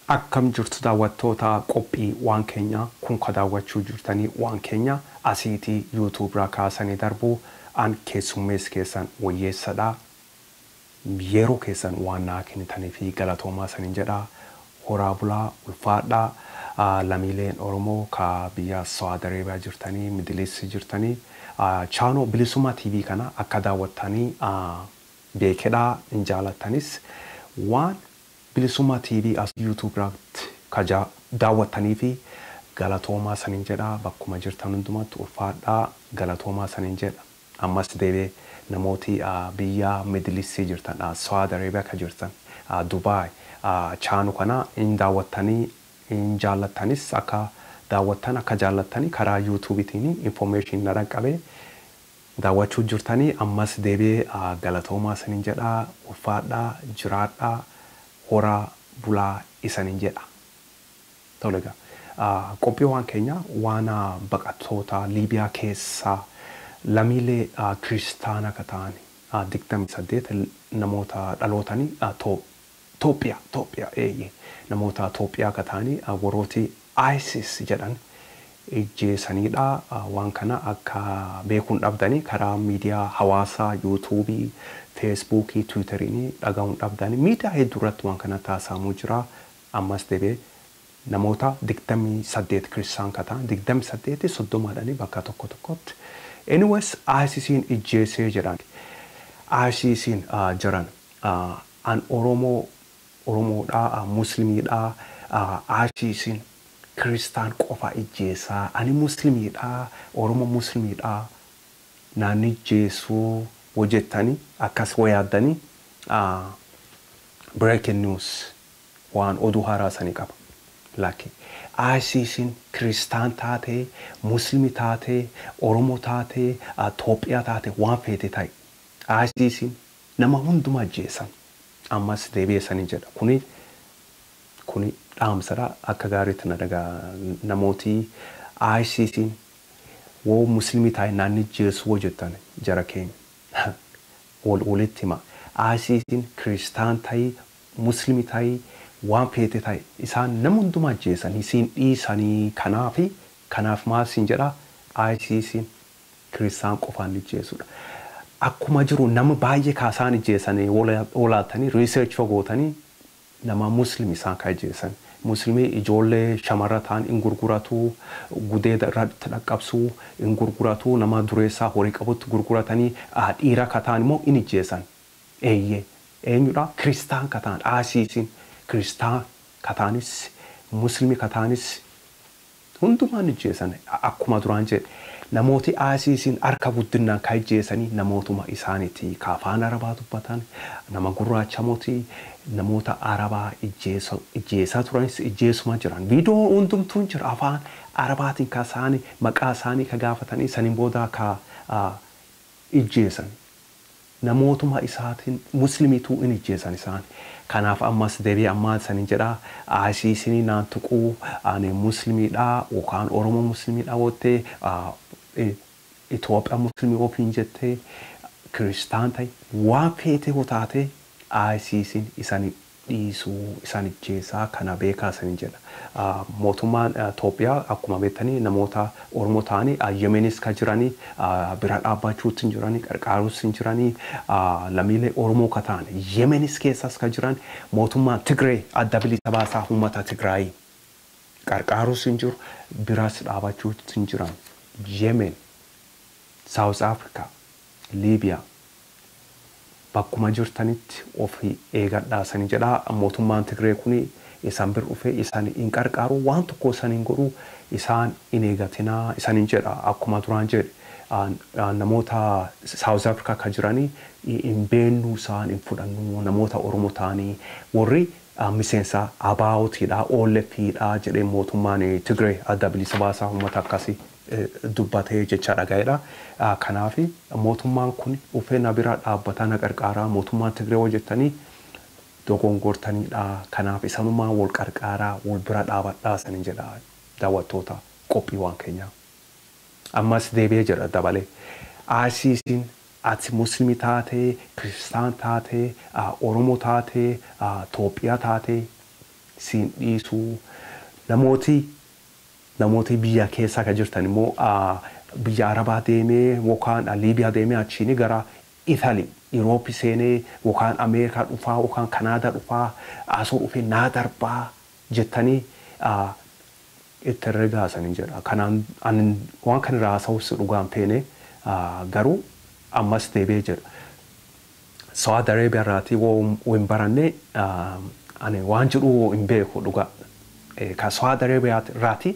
Akkam jirtu daawwattoota qophii waan keenya kun ka daawwachuu jirtanii waan keenya asiitii YouTube irraa kaasanii darbuu an keessummees keessan wayyeessadha. Yeroo keessan waan naa kennitanii fi galatoomaa sanin jedha. Horaa bulaa ulfaadhaa lamiileen Oromoo ka biyya Saudi Arabia jirtanii Middle jirtanii chaanoo Bilisummaa TV kana akka daawwattanii beekedhaa hin jaalattanis waan Bilisummaa TV as YouTube irratti kaja daawwattanii fi galatoomaa sanin jedha. Bakkuma jirtan hundumaatti ulfaadhaa galatoomaa sanin jedha. Ammas deebee namooti biyya Middle jirtan Saudi Arabia ka jirtan Dubai chaanoo kana hin daawwattanii hin jaalattanis akka daawwattan akka jaallattanii karaa YouTubetiin information na dhaqqabee daawwachuu jirtanii ammas deebee galatoomaa sanin jedha. Ulfaadhaa jiraadhaa horaa bulaa isanin jedha. Tolega qophii waan keenya waan baqattoota Liibiyaa keessaa lamiilee kiristaana ka ta'an 28 namoota dhalootanii Itoophiyaa namoota Itoophiyaa ka ta'anii warrooti ISIS jedhan ijjeesaniidha. Waan kana akka beekuun dhabdanii karaa miidiyaa hawaasaa YouTubeii Facebookii Twitterii dhagahuun dhabdanii miidiyaa hedduu irratti waan kana taasifamaa jira. Ammas deebee namoota 28 kiristaan ka ta'an 28 soddomaadhanii bakka tokko tokkotti anyways ISISiin ijjeesee jedhan. ISISiin jiran an Oromoodhaa Musliimiidhaa ISISiin Kiristaan qofa ijjeesaa ani Musliimiidhaa Oromoo Musliimiidhaa naanni ijjeesuu hojjettanii akkas wayaaddanii breaking news waan oduu haaraa qaba. Laakiin ISISiin Kiristaan taatee Musliimi taatee Oromoo taatee Itoophiyaa taatee waan feete ta'e ISISiin nama hundumaa ajjeesan. Ammas deebi'eessanii jedha. Kuni dhaamsadha akka gaariitti na dhagaa namooti ISISiin woo Musliimi taa'e naanni ijjeesuu hojjettan jara keenya walitti hima. ISISiin Kiristaan ta'e Musliimi ta'e waan feete ta'e isaan nama hundumaa ajjeesan isiin dhiisanii kanaaf maal siin jedha ISISiin Kiristaan qofaan ijjeesudha. Akkuma jiru nama baay'ee kaasaan ijjeesanii olaatanii research gootanii nama Musliimi isaan ka ijjeesan. Musliimii ijoollee shamarra ta'an in gurguratu gudeeda irratti dhaqqabsu in gurguratu nama dureessaa horii qabutti gurguratanii dhiira ka ta'an immoo in ijjeesan. Eenyudha Kiristaan ka ta'an ISISiin Kiristaan ka ta'anis Musliimii ka ta'anis hundumaan ijjeesan. Akkuma duraan jedhe namooti ISISiin harka guddinaan ka ijjeesanii namootuma isaaniiti ka afaan Arabaa dubbatan nama gurraacha mootii namoota Arabaa ijjeesaa turanis ijjeesuma jiran. Viidiyoo hundumtuun jira afaan Arabaatiin ka isaanii maqaa isaanii ka gaafatanii saniin booda ka ijjeesan. Namootuma isaatiin Musliimiituu in ijjeesan isaan. Kanaaf ammas deebi'ee ammaa sanin jedha ISISiin naan tuquu ani Musliimiidhaa yookaan Oromoo Musliimiidhaa wottee Itoophiyaa Musliimii ofiin jettee Kiristaan ta'e waan feete hotaatee ISISiin isaan dhiisuu isaan ijjeesaa kana beekaa sanin jedha. Mootummaan Itoophiyaa akkuma beektanii namoota Oromoo ta'anii Yemenis ka jiranii bira dhaabbachuutti jiranii qarqaaruutti jiranii lamiilee Oromoo ka ta'an Yemenis keessas ka jiran mootummaan Tigree adda bilisa baasaa uummata Tigraay qarqaaruutti jiru biras dhaabbachuutti jiran Yemen, South Africa, Libya bakkuma jirtanitti ofii eegadhaa sanin jedha. Mootummaan Tigree kuni isaan bir dhufee isaan in qarqaaru waan tokko isaan hin godhu isaan in eegatinaa isaaniin jedha. Akkuma duraan jedhe namoota South Africa ka jiranii in beennuu isaan in fudhannu namoota Oromoo ta'anii warri miseensa ABO'tiidha OLF'dha jedhee mootummaan Tigree adda bilisa baasaa uummata akkasii dubbatee jecha dhagaa'edha. Kanaaf mootummaan kun dhufee na bira dhaabbataa na qarqaaraa mootummaan Tigree hojjettanii dogongortaniidha. Kanaaf isanumaa wal qarqaaraa wal bira dhaabadhaa sanin jedha daawwattoota qophii waan keenyaa. Ammas deebi'ee jedha dabalee ISISiin ati Musliimii taatee Kiristaan taatee Oromoo taatee Itoophiyaa taatee siin dhiisuu namooti biyya keessaa kan jirtan immoo biyya Arabaa deemee yookaan Liibiyaa deemee achiin gara Italy Euroopi seenee yookaan Ameerikaa dhufaa yookaan Kanaadaa dhufaa asoo dhufee naa darbaa jettanii itti herregaasan jedha. Kanaan waan kan irraa haasa'us dhugaan feene garuu ammas deebi'ee jedha. Saudi Arabia irraatii hin baranne ani waan jedhu hin beeku dhugaa. Ka Saudi Arabia irraatii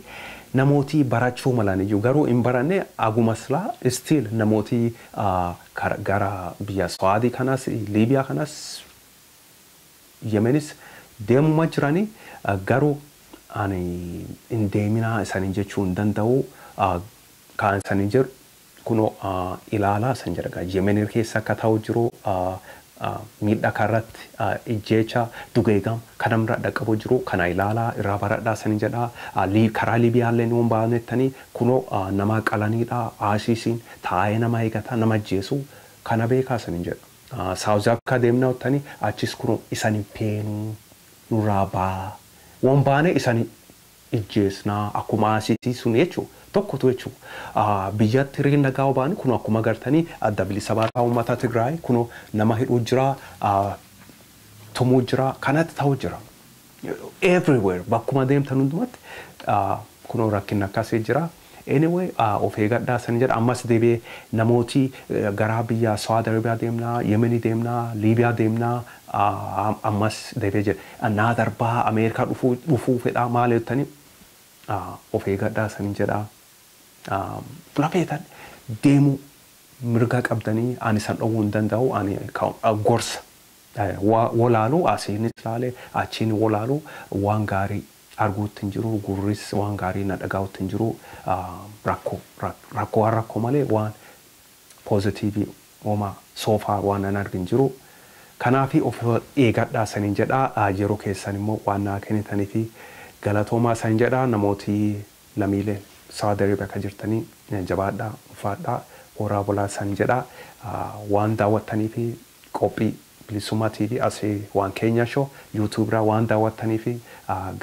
namooti barachuu malan iyyuu garuu hin baranne agumaslaa still namooti gara biyya Saudi kanas Liibiyaa kanas Yemenis deemuma jiranii garuu ani hin deeminaa isaanii jechuu hin danda'u kan isaanii jiru kunoo ilaalaa san jedha. Yemen keessa akka ta'u jiru miidhaa karratti ijjeecha dugeegam kanamra dhaqqabu jiru kana ilaalaa irraa baradhaa san jedha. Karaa Liibiyaallee ni baanettanii kunoo nama qalaniidha aasiisiin taa'ee nama eegata nama ajjeesu kana beekaa san jedha. Saawuz akka deemna ottanii achis kunoo isanii peenuu nurraa baa waan baane isanii ijjeesnaa akkuma aasiisii sun jechuudha. Tokkotu jechuudha. Biyyatti riin nagaa baane kun akkuma agartanii adda bilisa baasaa uummata Tigraay kun nama hidhuu jira, tumuu jira, kanatti ta'uu jira. Everywhere bakkuma deemtan hundumatti kun rakkin akkasii jira. Anyway, of eeggadhaa san jedha ammas deebi'ee namooti gara biyya Saudi Arabia deemnaa, Yemenii deemnaa, Liibiyaa deemnaa ammas deebi'ee jedha. Naa darbaa Ameerikaa dhufuu fedhaa maal jettanii of eeggadhaa san jedha. Lafeetan deemuu mirga qabdanii ani san dhowwuu hin danda'u ani gorsa walaaluu asiinis laalee achiin walaaluu waan gaarii arguutti hin jiru gurris waan gaarii na dhagaa'utti hin jiru rakkoo malee waan poozitiivii homaa soofaa waan nan argin jiru. Kanaafi of eeggadhaa saniin jedha yeroo keessan immoo waan naa kennitanii fi galatoomaa san jedha namooti lamiileen Saudi Arabia kan jirtanii jabaadhaa ufaadhaa horaa bulaa san jedha waan daawwattanii fi qophii bilisummaa TV asii waan keenya show YouTube irraa waan daawwattanii fi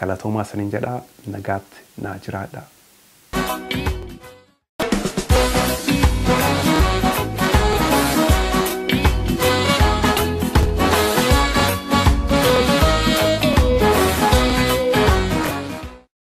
galatoomaa saniin jedha nagaatti naa jiraadha.